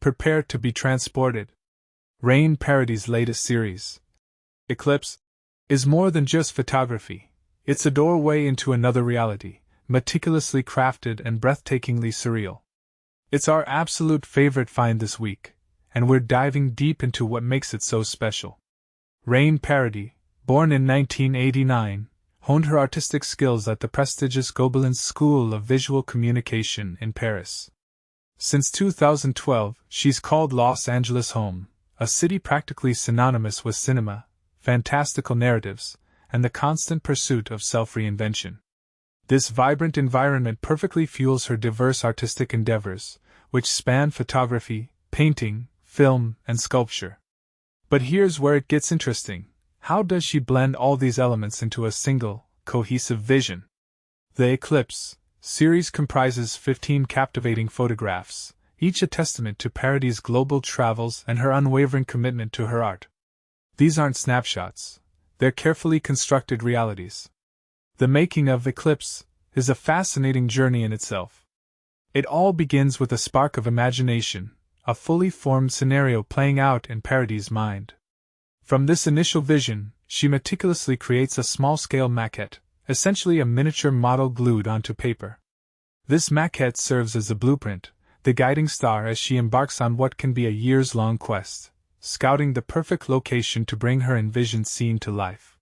Prepare to be transported. Reine Paradis' latest series, Eclipse, is more than just photography. It's a doorway into another reality, meticulously crafted and breathtakingly surreal. It's our absolute favorite find this week, and we're diving deep into what makes it so special. Reine Paradis, born in 1989, honed her artistic skills at the prestigious Gobelin School of Visual Communication in Paris. Since 2012, she's called Los Angeles home, a city practically synonymous with cinema, fantastical narratives, and the constant pursuit of self-reinvention. This vibrant environment perfectly fuels her diverse artistic endeavors, which span photography, painting, film, and sculpture. But here's where it gets interesting. How does she blend all these elements into a single, cohesive vision? The Eclipse series comprises 15 captivating photographs, each a testament to Paradis' global travels and her unwavering commitment to her art. These aren't snapshots, they're carefully constructed realities. The making of Eclipse is a fascinating journey in itself. It all begins with a spark of imagination, a fully formed scenario playing out in Paradis' mind. From this initial vision, she meticulously creates a small-scale maquette, essentially a miniature model glued onto paper. This maquette serves as a blueprint, the guiding star as she embarks on what can be a years-long quest, scouting the perfect location to bring her envisioned scene to life.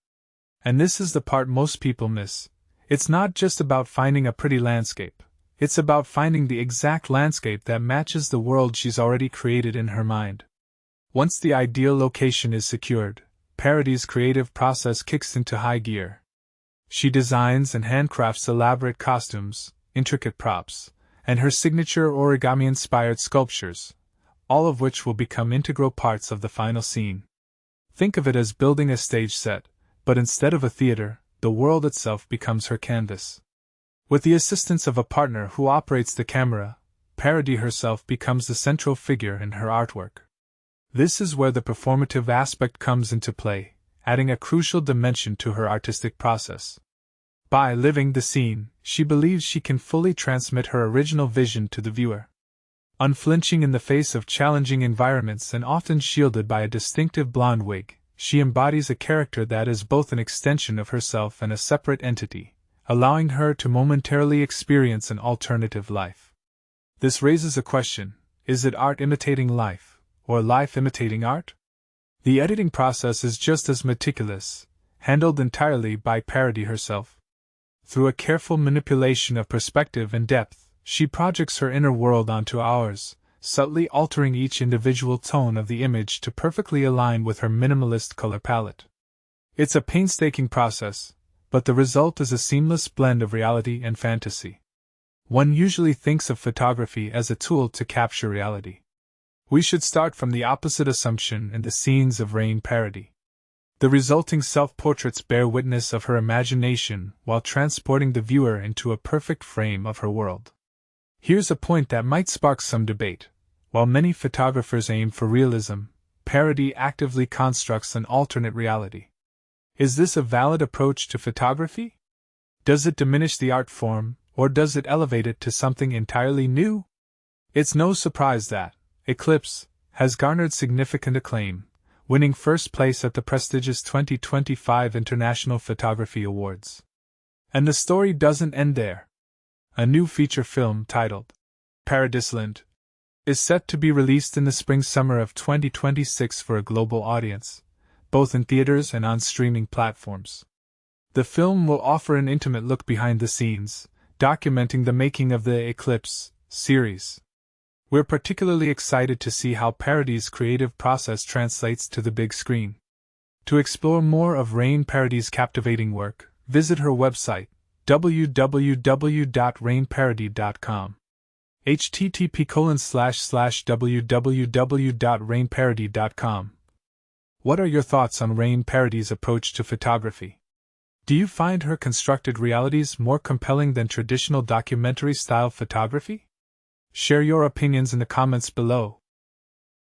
And this is the part most people miss. It's not just about finding a pretty landscape. It's about finding the exact landscape that matches the world she's already created in her mind. Once the ideal location is secured, Paradis' creative process kicks into high gear. She designs and handcrafts elaborate costumes, intricate props, and her signature origami-inspired sculptures, all of which will become integral parts of the final scene. Think of it as building a stage set, but instead of a theater, the world itself becomes her canvas. With the assistance of a partner who operates the camera, Paradis herself becomes the central figure in her artwork. This is where the performative aspect comes into play, adding a crucial dimension to her artistic process. By living the scene, she believes she can fully transmit her original vision to the viewer. Unflinching in the face of challenging environments and often shielded by a distinctive blonde wig, she embodies a character that is both an extension of herself and a separate entity, allowing her to momentarily experience an alternative life. This raises a question: is it art imitating life, or life imitating art? The editing process is just as meticulous, handled entirely by Paradis herself. Through a careful manipulation of perspective and depth, she projects her inner world onto ours, subtly altering each individual tone of the image to perfectly align with her minimalist color palette. It's a painstaking process, but the result is a seamless blend of reality and fantasy. One usually thinks of photography as a tool to capture reality. We should start from the opposite assumption in the scenes of Reine Paradis. The resulting self-portraits bear witness of her imagination while transporting the viewer into a perfect frame of her world. Here's a point that might spark some debate. While many photographers aim for realism, Paradis actively constructs an alternate reality. Is this a valid approach to photography? Does it diminish the art form, or does it elevate it to something entirely new? It's no surprise that Eclipse has garnered significant acclaim, winning first place at the prestigious 2025 International Photography Awards. And the story doesn't end there. A new feature film titled PARADISLAND is set to be released in the spring-summer of 2026 for a global audience, both in theaters and on streaming platforms. The film will offer an intimate look behind the scenes, documenting the making of the Eclipse series. We're particularly excited to see how Paradis' creative process translates to the big screen. To explore more of Reine Paradis' captivating work, visit her website, www.reineparadis.com. http://www.reineparadis.com. What are your thoughts on Reine Paradis' approach to photography? Do you find her constructed realities more compelling than traditional documentary-style photography? Share your opinions in the comments below.